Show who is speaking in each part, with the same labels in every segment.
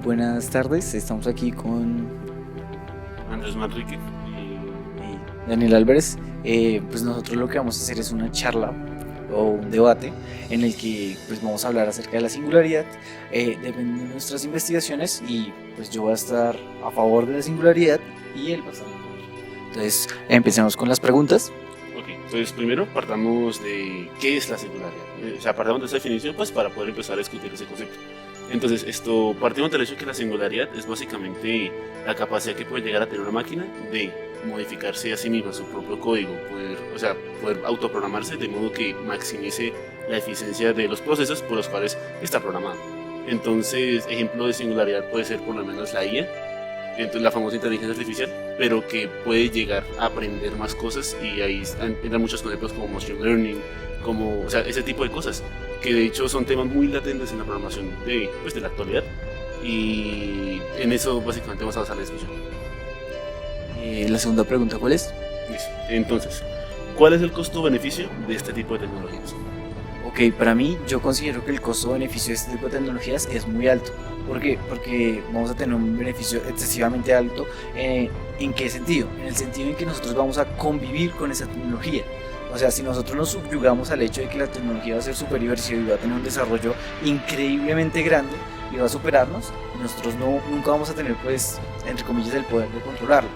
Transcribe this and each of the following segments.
Speaker 1: buenas tardes, estamos aquí con
Speaker 2: Andrés Manrique.
Speaker 1: Daniel Álvarez. Pues nosotros lo que vamos a hacer es una charla o un debate en el que pues vamos a hablar acerca de la singularidad, depende de nuestras investigaciones, y pues yo voy a estar a favor de la singularidad y él va a estar en contra. Entonces empecemos con las preguntas.
Speaker 2: Ok, entonces primero partamos de qué es la singularidad. O sea, partamos de esa definición pues para poder empezar a discutir ese concepto. Entonces, partimos del hecho de que la singularidad es básicamente la capacidad que puede llegar a tener una máquina de modificarse a sí misma, su propio código, poder autoprogramarse de modo que maximice la eficiencia de los procesos por los cuales está programado. Entonces, ejemplo de singularidad puede ser por lo menos la IA, entonces la famosa inteligencia artificial, pero que puede llegar a aprender más cosas, y ahí entran muchos conceptos como machine learning, o sea, ese tipo de cosas, que de hecho son temas muy latentes en la programación de la actualidad, y en eso básicamente vamos a basar la discusión.
Speaker 1: La segunda pregunta, ¿cuál es?
Speaker 2: Listo. Entonces, ¿cuál es el costo-beneficio de este tipo de tecnologías?
Speaker 1: Ok, para mí yo considero que el costo-beneficio de este tipo de tecnologías es muy alto. ¿Por qué? Porque vamos a tener un beneficio excesivamente alto. ¿En qué sentido? En el sentido en que nosotros vamos a convivir con esa tecnología. O sea, si nosotros nos subyugamos al hecho de que la tecnología va a ser superior y va a tener un desarrollo increíblemente grande y va a superarnos, nosotros nunca vamos a tener, pues, entre comillas, el poder de controlarla.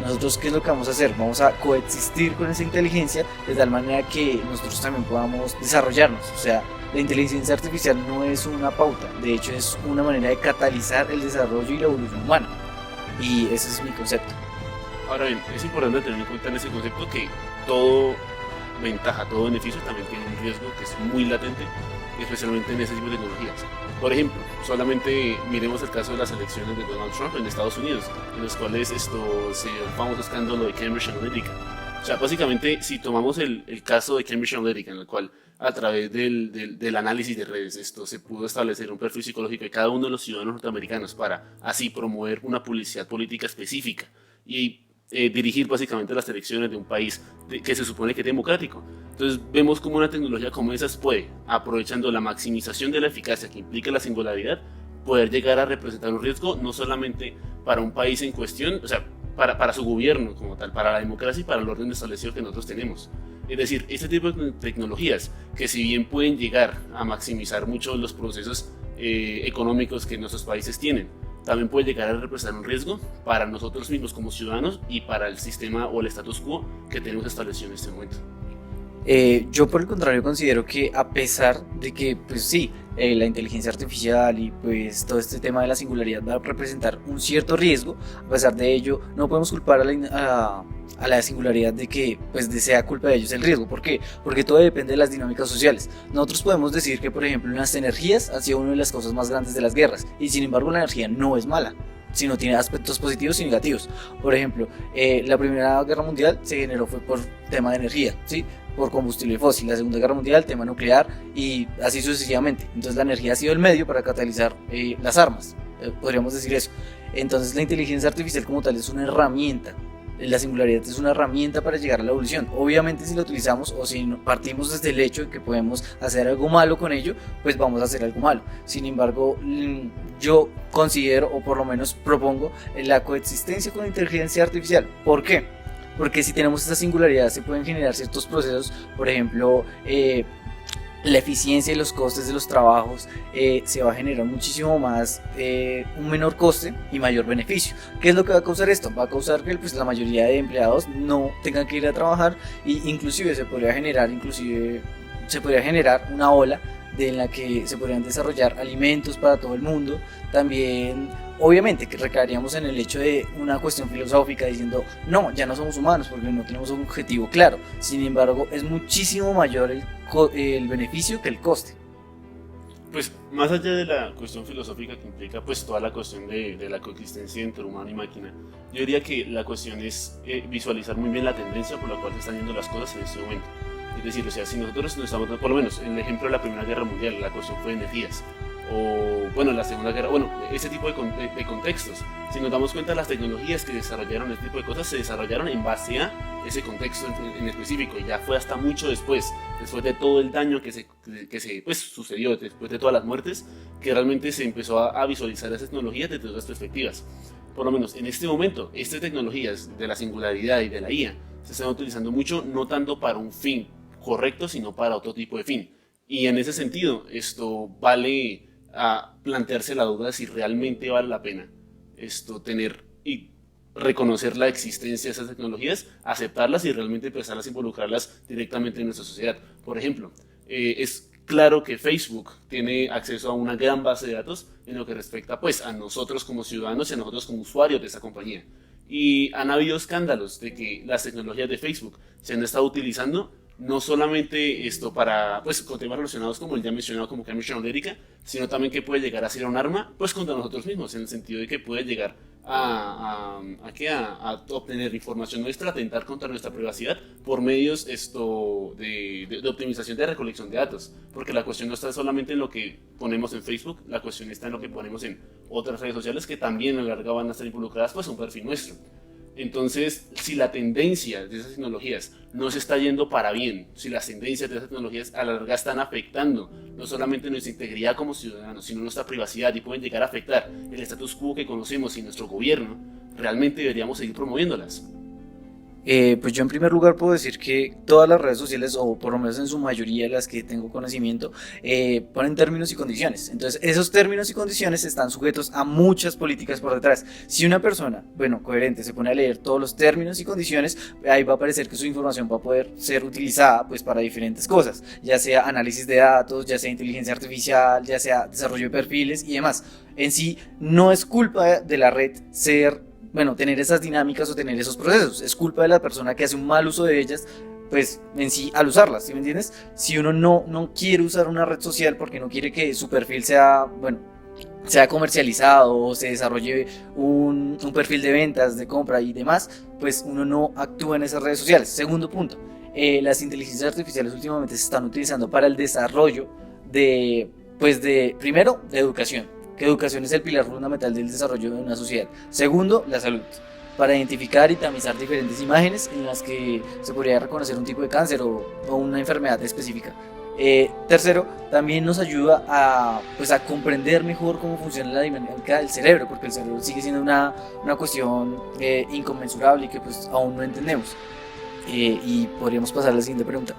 Speaker 1: Nosotros, ¿qué es lo que vamos a hacer? Vamos a coexistir con esa inteligencia de tal manera que nosotros también podamos desarrollarnos. O sea, la inteligencia artificial no es una pauta, de hecho es una manera de catalizar el desarrollo y la evolución humana. Y ese es mi concepto.
Speaker 2: Ahora bien, es importante tener en cuenta en ese concepto que todo ventaja, todo beneficio también tiene un riesgo que es muy latente, especialmente en ese tipo de tecnologías. Por ejemplo, solamente miremos el caso de las elecciones de Donald Trump en Estados Unidos, en los cuales se dio el famoso escándalo de Cambridge Analytica. O sea, básicamente, si tomamos el caso de Cambridge Analytica, en el cual a través del análisis de redes se pudo establecer un perfil psicológico de cada uno de los ciudadanos norteamericanos para así promover una publicidad política específica y dirigir básicamente las elecciones de un país que se supone que es democrático. Entonces vemos como una tecnología como esas puede, aprovechando la maximización de la eficacia que implica la singularidad, poder llegar a representar un riesgo no solamente para un país en cuestión, o sea, para su gobierno como tal, para la democracia y para el orden establecido que nosotros tenemos. Es decir, este tipo de tecnologías, que si bien pueden llegar a maximizar mucho los procesos económicos que nuestros países tienen, también puede llegar a representar un riesgo para nosotros mismos como ciudadanos y para el sistema o el status quo que tenemos establecido en este momento.
Speaker 1: Yo por el contrario considero que, a pesar de que pues sí, la inteligencia artificial y pues todo este tema de la singularidad va a representar un cierto riesgo, a pesar de ello no podemos culpar a la singularidad de que pues sea culpa de ellos el riesgo. ¿Por qué? Porque todo depende de las dinámicas sociales. Nosotros podemos decir que, por ejemplo, las energías han sido una de las causas más grandes de las guerras, y sin embargo la energía no es mala, sino tiene aspectos positivos y negativos. Por ejemplo, la Primera Guerra Mundial se generó fue por tema de energía, ¿sí? Por combustible fósil. La Segunda Guerra Mundial, tema nuclear, y así sucesivamente. Entonces la energía ha sido el medio para catalizar las armas, podríamos decir eso. Entonces la inteligencia artificial como tal es una herramienta. La singularidad es una herramienta para llegar a la evolución. Obviamente, si la utilizamos o si partimos desde el hecho de que podemos hacer algo malo con ello, pues vamos a hacer algo malo. Sin embargo, yo considero, o por lo menos propongo, la coexistencia con la inteligencia artificial. ¿Por qué? Porque si tenemos esta singularidad se pueden generar ciertos procesos, por ejemplo, la eficiencia y los costes de los trabajos se va a generar muchísimo más, un menor coste y mayor beneficio. ¿Qué es lo que va a causar esto? Va a causar que pues, la mayoría de empleados no tengan que ir a trabajar, y inclusive se podría generar una ola en la que se podrían desarrollar alimentos para todo el mundo. También obviamente que recaeríamos en el hecho de una cuestión filosófica diciendo no, ya no somos humanos porque no tenemos un objetivo claro. Sin embargo, es muchísimo mayor el beneficio que el coste.
Speaker 2: Pues más allá de la cuestión filosófica que implica pues toda la cuestión de la coexistencia entre humano y máquina, yo diría que la cuestión es visualizar muy bien la tendencia por la cual se están yendo las cosas en este momento. Es decir, o sea, si nosotros no estamos, por lo menos en el ejemplo de la Primera Guerra Mundial, la cuestión fue de energías. o bueno, la Segunda Guerra, bueno, ese tipo de contextos. Si nos damos cuenta, las tecnologías que desarrollaron este tipo de cosas se desarrollaron en base a ese contexto en específico, y ya fue hasta mucho después de todo el daño que se pues, sucedió, después de todas las muertes, que realmente se empezó a visualizar esas tecnologías desde otras perspectivas. Por lo menos en este momento, estas tecnologías de la singularidad y de la IA se están utilizando mucho, no tanto para un fin correcto, sino para otro tipo de fin. Y en ese sentido, esto vale a plantearse la duda si realmente vale la pena tener y reconocer la existencia de esas tecnologías, aceptarlas y realmente empezar a involucrarlas directamente en nuestra sociedad. Por ejemplo, es claro que Facebook tiene acceso a una gran base de datos en lo que respecta pues, a nosotros como ciudadanos y a nosotros como usuarios de esa compañía. Y han habido escándalos de que las tecnologías de Facebook se han estado utilizando no solamente para, pues, con temas relacionados como el ya mencionado como cambio genérica, sino también que puede llegar a ser un arma, pues, contra nosotros mismos, en el sentido de que puede llegar a obtener información nuestra, atentar contra nuestra privacidad por medios de optimización de recolección de datos, porque la cuestión no está solamente en lo que ponemos en Facebook, la cuestión está en lo que ponemos en otras redes sociales que también a la larga van a estar involucradas pues a un perfil nuestro. Entonces, si la tendencia de esas tecnologías no se está yendo para bien, si las tendencias de esas tecnologías a la larga están afectando no solamente nuestra integridad como ciudadanos, sino nuestra privacidad y pueden llegar a afectar el status quo que conocemos y nuestro gobierno, realmente deberíamos seguir promoviéndolas.
Speaker 1: Pues yo en primer lugar puedo decir que todas las redes sociales, o por lo menos en su mayoría las que tengo conocimiento, ponen términos y condiciones. Entonces esos términos y condiciones están sujetos a muchas políticas por detrás. Si una persona, bueno, coherente, se pone a leer todos los términos y condiciones, ahí va a aparecer que su información va a poder ser utilizada pues para diferentes cosas, ya sea análisis de datos, ya sea inteligencia artificial, ya sea desarrollo de perfiles y demás. En sí no es culpa de la red tener esas dinámicas o tener esos procesos. Es culpa de la persona que hace un mal uso de ellas, pues en sí al usarlas, ¿sí me entiendes? Si uno no quiere usar una red social porque no quiere que su perfil sea comercializado o se desarrolle un perfil de ventas, de compra y demás, pues uno no actúa en esas redes sociales. Segundo punto, las inteligencias artificiales últimamente se están utilizando para el desarrollo primero, de educación, que educación es el pilar fundamental del desarrollo de una sociedad. Segundo, la salud, para identificar y tamizar diferentes imágenes en las que se podría reconocer un tipo de cáncer o una enfermedad específica. Tercero, también nos ayuda a comprender mejor cómo funciona la dinámica del cerebro, porque el cerebro sigue siendo una cuestión inconmensurable y que pues aún no entendemos. Y podríamos pasar a la siguiente pregunta.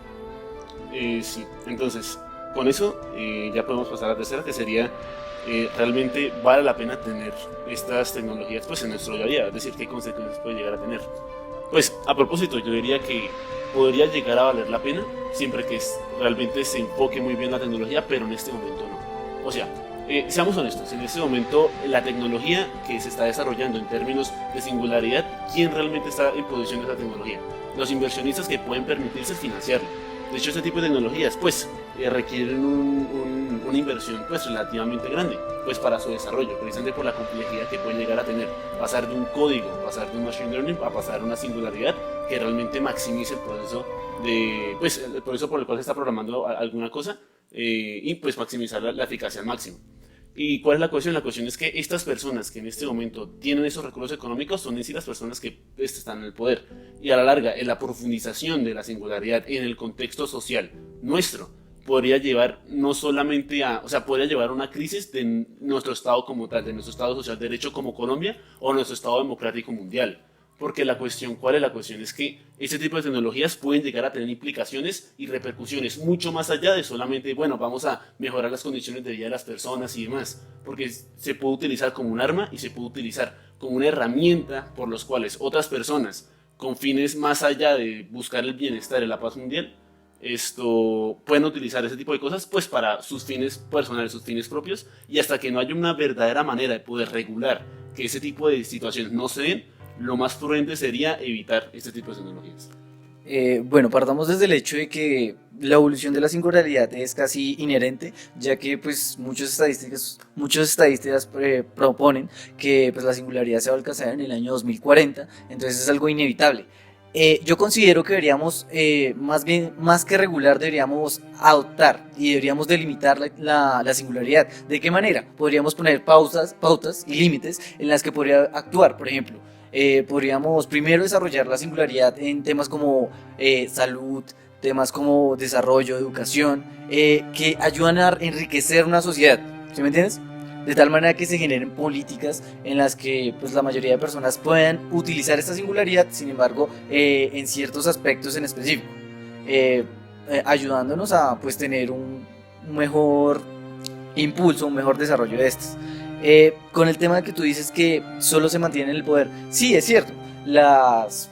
Speaker 2: Sí, entonces, con eso ya podemos pasar a la tercera, que sería realmente vale la pena tener estas tecnologías pues en nuestro día a día, es decir, qué consecuencias puede llegar a tener. Pues a propósito, yo diría que podría llegar a valer la pena siempre que realmente se enfoque muy bien la tecnología, pero en este momento no. O sea, seamos honestos, en este momento la tecnología que se está desarrollando en términos de singularidad, ¿quién realmente está en posición de esa tecnología? Los inversionistas que pueden permitirse financiarlo. De hecho, este tipo de tecnologías pues requieren una inversión pues relativamente grande pues para su desarrollo, precisamente por la complejidad que puede llegar a tener. Pasar de un código, pasar de un machine learning a pasar a una singularidad que realmente maximice el proceso el proceso por el cual se está programando alguna cosa y pues maximizar la eficacia al máximo. ¿Y cuál es la cuestión? La cuestión es que estas personas que en este momento tienen esos recursos económicos son en sí las personas que están en el poder. Y a la larga, en la profundización de la singularidad en el contexto social nuestro, podría llevar no solamente podría llevar a una crisis de nuestro estado como tal, de nuestro estado social de derecho como Colombia o nuestro estado democrático mundial. Porque ¿cuál es la cuestión? Es que este tipo de tecnologías pueden llegar a tener implicaciones y repercusiones mucho más allá de solamente, vamos a mejorar las condiciones de vida de las personas y demás. Porque se puede utilizar como un arma y se puede utilizar como una herramienta por los cuales otras personas, con fines más allá de buscar el bienestar y la paz mundial, pueden utilizar ese tipo de cosas pues para sus fines personales, sus fines propios, y hasta que no haya una verdadera manera de poder regular que ese tipo de situaciones no se den, lo más prudente sería evitar este tipo de tecnologías.
Speaker 1: Partamos desde el hecho de que la evolución de la singularidad es casi inherente, ya que pues muchos estadistas proponen que pues la singularidad se va a alcanzar en el año 2040, entonces es algo inevitable. Yo considero que deberíamos, más bien, más que regular, deberíamos adoptar y deberíamos delimitar la singularidad. ¿De qué manera? Podríamos poner pautas y límites en las que podría actuar. Por ejemplo, podríamos primero desarrollar la singularidad en temas como salud, temas como desarrollo, educación, que ayudan a enriquecer una sociedad. ¿Sí me entiendes? De tal manera que se generen políticas en las que pues, la mayoría de personas puedan utilizar esta singularidad, sin embargo, en ciertos aspectos en específico, eh, ayudándonos a pues, tener un mejor impulso, un mejor desarrollo de estas. Con el tema que tú dices que solo se mantiene en el poder, sí, es cierto,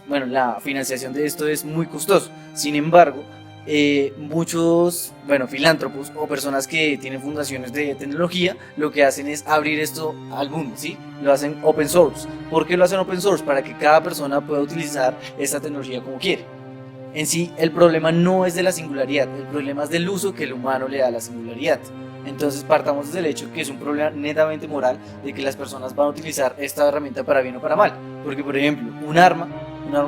Speaker 1: bueno, la financiación de esto es muy costoso, sin embargo, muchos, bueno, filántropos o personas que tienen fundaciones de tecnología, lo que hacen es abrir esto al mundo, ¿sí? Lo hacen open source. ¿Por qué lo hacen open source? Para que cada persona pueda utilizar esta tecnología como quiere. En sí, el problema no es de la singularidad, el problema es del uso que el humano le da a la singularidad. Entonces partamos desde el hecho que es un problema netamente moral de que las personas van a utilizar esta herramienta para bien o para mal. Porque, por ejemplo, un arma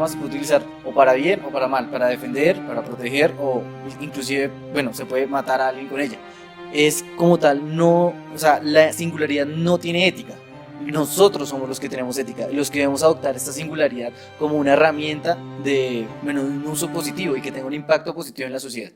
Speaker 1: se puede utilizar o para bien o para mal, para defender, para proteger o inclusive, bueno, se puede matar a alguien con ella. Es como tal, no, o sea, la singularidad no tiene ética. Nosotros somos los que tenemos ética, los que debemos adoptar esta singularidad como una herramienta de, bueno, un uso positivo y que tenga un impacto positivo en la sociedad.